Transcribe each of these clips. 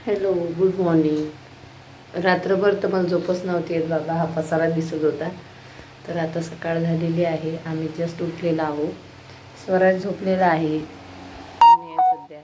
Hello, good morning. रात्रभर तर मला झोपच नव्हती येत बाबा, हा पसारा दिसत होता। तर आता सकाळ झालेली आहे, आम्ही जस्ट उठलेला आहोत। स्वराज झोपलेला आहे सध्या।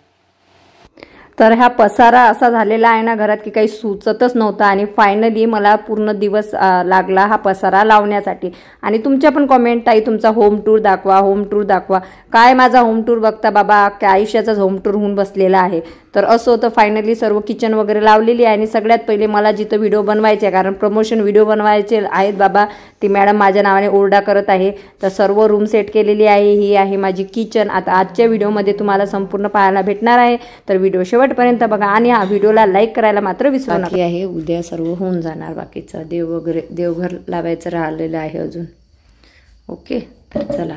तर हा पसारा असा झालेला आहे ना घरात की काही सुचतच नव्हतं आणि फायनली मला पूर्ण दिवस लागला हा पसारा लावण्यासाठी। आणि तुमच्या पण कमेंट, ताई तुमचा होम टूर दाखवा, होम टूर दाखवा। काय माझा होम टूर बघता बाबा, काय आयुष्याचाच होम टूर होऊन बसलेला आहे। तर असं होतं, फायनली सर्व किचन वगैरे लावलेली आहे। आणि सगळ्यात पहिले मला जिथं व्हिडिओ बनवायचे, कारण प्रमोशन व्हिडिओ बनवायचे आहेत बाबा, ती मॅडम माझ्या नावाने ओरडा करत आहे। तर सर्व रूम सेट केलेली आहे। ही आहे माझी किचन। आता आजच्या व्हिडिओमध्ये तुम्हाला संपूर्ण पाहायला भेटणार आहे, तर व्हिडिओ शेवटपर्यंत बघा आणि हा व्हिडिओला लाईक करायला मात्र विसरू नका। बाकी आहे, उद्या सर्व होऊन जाणार। बाकीचं देव वगैरे, देवघर लावायचं राहिलेलं आहे अजून। ओके, तर चला।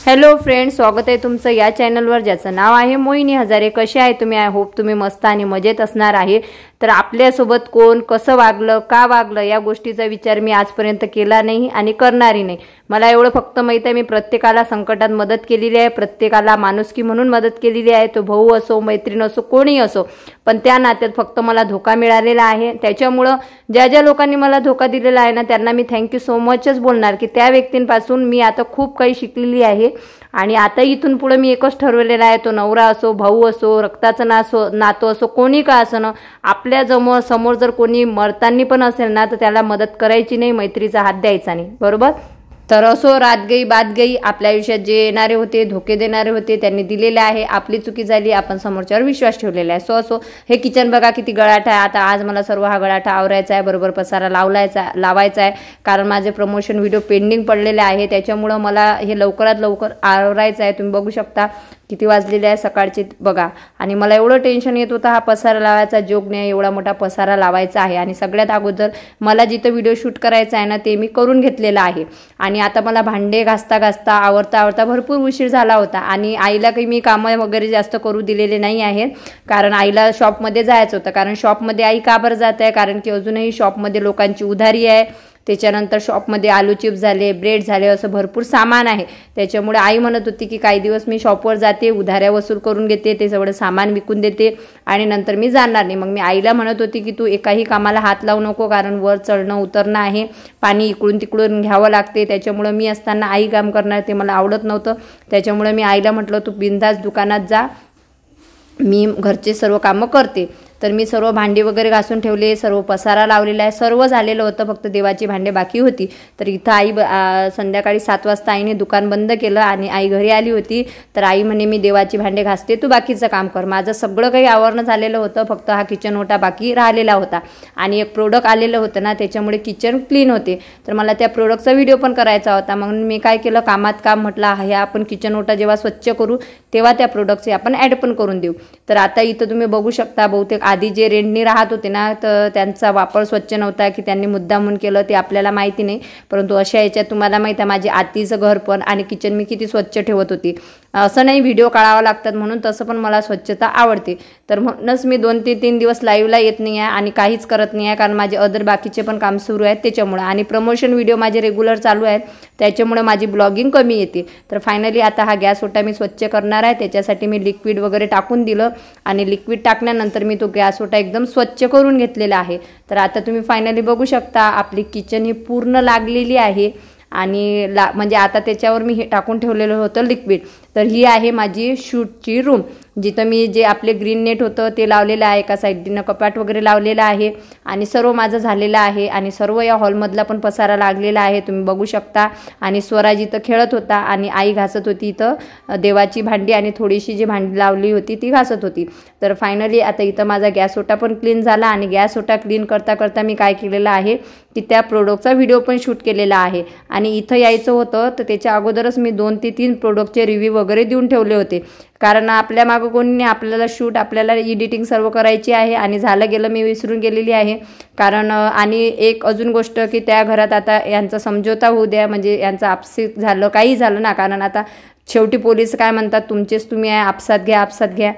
हॅलो फ्रेंड्स, स्वागत आहे तुमचं या चॅनलवर ज्याचं नाव आहे मोहिनी हजारे। कसे आहे तुम्ही? आय होप तुम्ही मस्त आणि मजेत असणार आहे। तर आपल्यासोबत कोण कसं वागलं, का वागलं, या गोष्टीचा विचार मी आजपर्यंत केला नाही आणि करणारही नाही। मला एवढं फक्त माहित आहे, मी प्रत्येकाला संकटात मदत केलेली आहे, प्रत्येकाला माणुसकी म्हणून मदत केलेली आहे। तो भाऊ असो, मैत्रीण असो, कोणी असो, पण त्या नात्यात फक्त मला धोका मिळालेला आहे। त्याच्यामुळं ज्या ज्या लोकांनी मला धोका दिलेला आहे ना, त्यांना मी थँक्यू सो मचच बोलणार की त्या व्यक्तींपासून मी आता खूप काही शिकलेली आहे। आणि आता इथून पुढे मी एकच ठरवलेला आहे, तो नवरा असो, भाऊ असो, रक्ताचं नातं असो, कोणी का असो ना, आपल्या समोर जर कोणी मरतानी पण असेल ना, तर त्याला मदत करायची नाही, मैत्रीचा हात द्यायचा नाही, बरोबर? तर असो, रात गई बात गई, आपल्या आयुष्यात जे येणारे होते, धोके देणारे होते, त्यांनी दिलेले आहे। आपली चुकी झाली, आपण समोरच्यावर विश्वास ठेवलेला आहे। असो हे किचन बघा किती गळाट आहे। आता आज मला सर्व हा गळाटा आवरायचा आहे, बरोबर पसारा लावायचा आहे, कारण माझे प्रमोशन व्हिडिओ पेंडिंग पडलेले आहे। त्याच्यामुळं मला हे लवकरात लवकर आवरायचं आहे। तुम्ही बघू शकता किती वाजलेले आहे सकाळचे बघा। आणि मला एवढं टेन्शन येत होतं, हा पसारा लावायचा जोग नाही, एवढा मोठा पसारा लावायचा आहे। आणि सगळ्यात अगोदर मला जिथं व्हिडिओ शूट करायचा आहे ना, ते मी करून घेतलेलं आहे। आणि आता मला भांडे घासता आवरता भरपूर उशीर झाला होता। आणि आईला काही मी कामं वगैरे जास्त करू दिलेले नाही आहेत, कारण आईला शॉपमध्ये जायचं होतं। कारण शॉपमध्ये आई का बरं जात आहे, कारण की अजूनही शॉपमध्ये लोकांची उधारी आहे। त्याच्यानंतर शॉपमध्ये आलू चिप्स झाले, ब्रेड झाले, असं भरपूर सामान आहे। त्याच्यामुळे आई म्हणत होती की काही दिवस मी शॉपवर जाते, उधाऱ्या वसूल करून घेते, ते सगळं सामान विकून देते आणि नंतर मी जाणार नाही। मग मी आईला म्हणत होती की तू एकाही कामाला हात लावू नको, कारण वर चढणं उतरणं आहे, पाणी इकडून तिकडून घ्यावं लागते। त्याच्यामुळे मी असताना आई काम करणार ते मला आवडत नव्हतं। त्याच्यामुळे मी आईला म्हटलं तू बिनधास्त दुकानात जा, मी घरचे सर्व कामं करते। तर मी सर्व भांडी वगैरे घासून ठेवले, सर्व पसारा लावलेला आहे, सर्व झालेलं होतं, फक्त देवाची भांडे बाकी होती। तर इथं आई संध्याकाळी 7 वाजता आईने दुकान बंद केलं आणि आई घरी आली होती। तर आई म्हणे मी देवाची भांडे घासते, तू बाकीचं काम कर। माझं सगळं काही आवरणं झालेलं होतं, फक्त हा किचन ओटा बाकी राहिलेला होता। आणि एक प्रोडक्ट आलेलं होतं ना, त्याच्यामुळे किचन क्लीन होते। तर मला त्या प्रोडक्टचा व्हिडिओ पण करायचा होता। म्हणून मी काय केलं, कामात काम म्हटलं, हे आपण किचन ओटा जेव्हा स्वच्छ करू तेव्हा त्या प्रोडक्टचे आपण ॲड पण करून देऊ। तर आता इथं तुम्ही बघू शकता, बहुतेक आधी जे रेंटनी राहत होते ना, तर त्यांचा वापर स्वच्छ नव्हता की त्यांनी मुद्दामून केलं ते आपल्याला माहिती नाही। परंतु अशा याच्यात तुम्हाला माहिती आहे माझी आतीचं घर पण आणि किचन मी किती स्वच्छ ठेवत होती। असं नाही व्हिडिओ काढावा लागतात म्हणून, तसं पण मला स्वच्छता आवडते। तर म्हणूनच मी 2 ते 3 दिवस लाईव्हला येत नाही आहे आणि काहीच करत नाही आहे, कारण माझे अदर बाकीचे पण काम सुरू आहेत त्याच्यामुळे। आणि प्रमोशन व्हिडिओ माझे रेग्युलर चालू आहेत, त्याच्यामुळे माझी ब्लॉगिंग कमी येते। तर फायनली आता हा गॅस ओटा मी स्वच्छ करणार आहे। त्याच्यासाठी मी लिक्विड वगैरे टाकून दिलं आणि लिक्विड टाकल्यानंतर मी तो गॅस ओटा एकदम स्वच्छ करून घेतलेला आहे। तर आता तुम्ही फायनली बघू शकता आपली किचन ही पूर्ण लागलेली आहे। आणि म्हणजे आता त्याच्यावर मी हे टाकून ठेवलेलं होतं लिक्विड। तर ही आहे माझी शूटची रूम, जिथं मी जे आपले ग्रीन नेट होतं ते लावलेलं आहे, एका साईडनं कपाट वगैरे लावलेलं आहे आणि सर्व माझं झालेलं आहे। आणि सर्व या हॉलमधला पण पसारा लागलेला आहे, तुम्ही बघू शकता। आणि स्वराज इथं खेळत होता आणि आई घासत होती इथं देवाची भांडी, आणि थोडीशी जी भांडी लावली होती ती घासत होती। तर फायनली आता इथं माझा गॅस ओटा पण क्लीन झाला। आणि गॅस ओटा क्लीन करता मी काय केलेलं आहे की त्या प्रोडक्टचा व्हिडिओ पण शूट केलेला आहे। आणि इथं यायचं होतं तर त्याच्या अगोदरच मी 2 ते 3 प्रोडक्टचे रिव्ह्यू वगैरे देऊन ठेवले होते, कारण आपल्या मागं कोणी नाही, आपल्याला शूट, आपल्याला एडिटिंग सर्व करायची आहे। आणि झालं गेलं मी विसरून गेलेली आहे, कारण आणि एक अजून गोष्ट की त्या घरात आता यांचा समझोता होऊ द्या, म्हणजे यांचं आपसीत झालं, काही झालं ना, कारण आता शेवटी पोलीस काय म्हणतात, तुमचेच तुम्ही आहे, आपसात घ्या।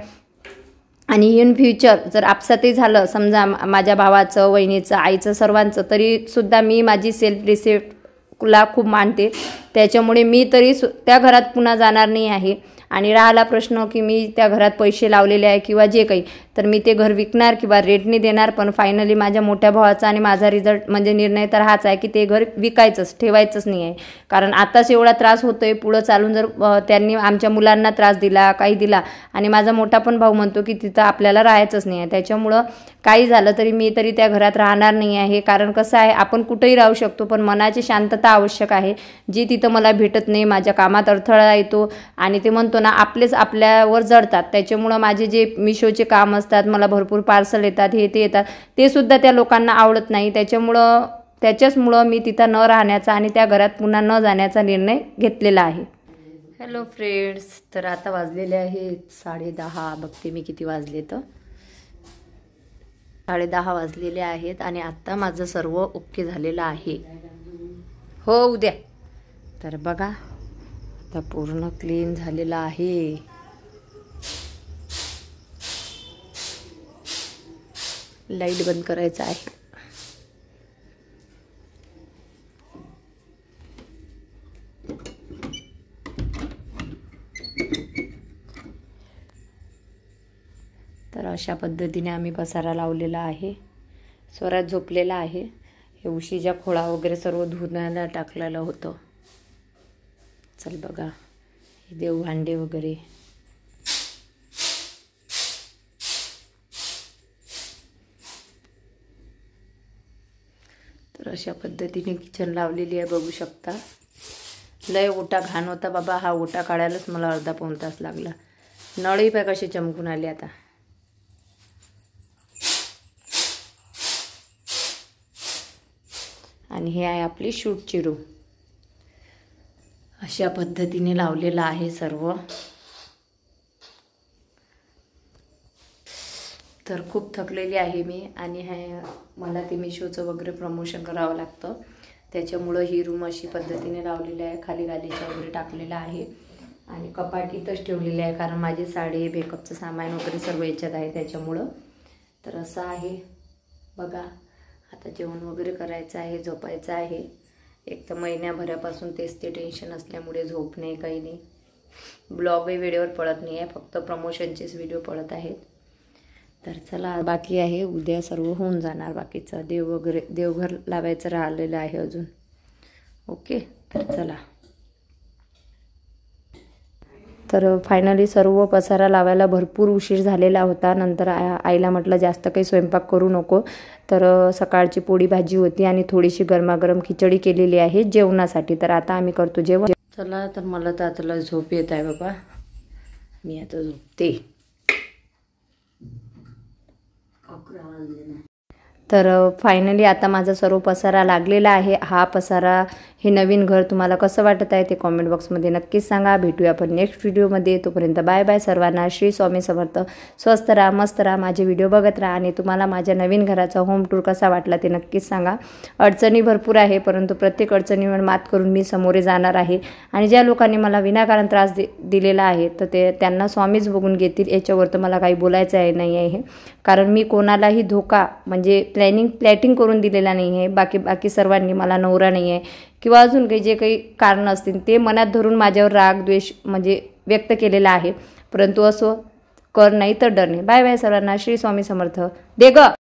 आणि इन फ्युचर जर आपसातही झालं, समजा माझ्या भावाचं, वहिनीचं, आईचं, सर्वांचं, तरी सुद्धा मी माझी सेल्फ रिस्पेक्टला खूप मानते। त्याच्यामुळे मी तरी त्या घरात पुन्हा जाणार नाही आहे। आणि राहिला प्रश्न की मी त्या घरात पैसे लावलेले आहे किंवा जे काही, तर मी ते घर विकणार किंवा रेटने देणार. पण फायनली माझ्या मोठ्या भावाचा आणि माझा रिझल्ट म्हणजे निर्णय तर हाच आहे की ते घर विकायचंच, ठेवायचंच नाही आहे. कारण आताच एवढा त्रास होतोय, पुढं चालून जर त्यांनी आमच्या मुलांना त्रास दिला, काही दिला, आणि माझा मोठा पण भाऊ म्हणतो की तिथं आपल्याला राहायचंच नाही आहे, त्याच्यामुळं काही झालं तरी मी तरी त्या घरात राहणार नाही आहे. कारण कसं आहे, आपण कुठेही राहू शकतो, पण मनाची शांतता आवश्यक आहे, जी तिथं मला भेटत नाही. माझ्या कामात अडथळा येतो आणि ते म्हणतो ना, आपलेच आपल्यावर जडतात. त्याच्यामुळं माझे जे मिशोचे काम असतात, मला भरपूर पार्सल येतात, हे ते येतात, ते सुद्धा त्या लोकांना आवडत नाही. त्याच्याचमुळं मी तिथं न राहण्याचा आणि त्या घरात पुन्हा न जाण्याचा निर्णय घेतलेला आहे. हॅलो फ्रेंड्स, तर आता वाजलेले आहेत 10:30. बघते मी किती वाजले, तर 10:30 वाजलेले आहेत आणि आत्ता माझं सर्व ओके झालेलं आहे. हो, उद्या. तर बघा, आता पूर्ण क्लीन झालेलं आहे. लाईट बंद करायचा आहे. तर अशा पद्धतीने आम्ही पसारा लावलेला आहे. स्वरात झोपलेला आहे. हे उशीच्या खोळा वगैरे सर्व धुण्याला टाकलेलं होतं. चल बघा, हे देवभांडे वगैरे. तर अशा पद्धतीने किचन लावलेली आहे, बघू शकता. लय ओटा घाण होता बाबा, हा ओटा काढायलाच मला अर्धा पाऊण तास लागला. नळही पाय कसे चमकून आले आता. आणि हे आहे आपली शूटची रूम. अशा पद्धतीने लावलेलं आहे सर्व. तर खूप थकलेली आहे मी, आणि मला ते मिशोचं वगैरे प्रमोशन करावं लागतं, त्याच्यामुळं ही रूम अशी पद्धतीने लावलेली आहे. खाली गालीचा वगैरे टाकलेला आहे आणि कपाट इथंच ठेवलेले आहे, कारण माझे साडी, मेकअपचं सामान वगैरे सर्व याच्यात आहे त्याच्यामुळं. तर असं आहे बघा. आता जेवण वगैरे करायचं आहे, झोपायचं आहे. एक तर महिन्याभरापासून तेच ते टेन्शन असल्यामुळे झोप नाही, काही नाही. ब्लॉगही वेळेवर पडत नाही आहे, फक्त प्रमोशनचेच व्हिडिओ पडत आहेत. तर चला, बाकी आहे उद्या सर्व होऊन जाणार. बाकीचं देवघर लावायचं राहिलेलं आहे अजून. ओके, तर चला. तर फायनली सर्व पसारा लावायला भरपूर उशीर झालेला होता. नंतर आईला म्हटलं जास्त काही स्वयंपाक करू नको, तर सकाळची पोळी भाजी होती आणि थोडीशी गरमागरम खिचडी केलेली आहे जेवणासाठी. तर आता आम्ही करतो जेवण. चला, तर मला तर आता झोप येत आहे बाबा, मी आता झोपते. तर फायनली आता माझा सर्व पसारा लागलेला आहे. हा पसारा, हे नवीन घर तुम्हाला कसं वाटत आहे ते कॉमेंट बॉक्समध्ये नक्कीच सांगा. भेटूया आपण नेक्स्ट व्हिडिओमध्ये. तोपर्यंत बाय बाय सर्वांना. श्री स्वामी समर्थ. स्वस्त राहा, मस्त राहा, माझे व्हिडिओ बघत राहा. आणि तुम्हाला माझ्या नवीन घराचा होम टूर कसा वाटला ते नक्कीच सांगा. अडचणी भरपूर आहे, परंतु प्रत्येक अडचणीवर मात करून मी समोरे जाणार आहे. आणि ज्या लोकांनी मला विनाकारण त्रास दिलेला आहे, तर त्यांना स्वामीच बघून घेतील. याच्यावर तर मला काही बोलायचं आहे नाही आहे, कारण मी कोणालाही धोका म्हणजे प्लॅटिंग करून दिलेला नाही आहे. बाकी सर्वांनी मला नवरा नाही आहे किंवा अजून काही जे काही कारण असतील ते मनात धरून माझ्यावर राग द्वेष म्हणजे व्यक्त केलेला आहे. परंतु असो, कर नाही तर डर नाही. बाय बाय सर्वांना. श्री स्वामी समर्थ. दे ग.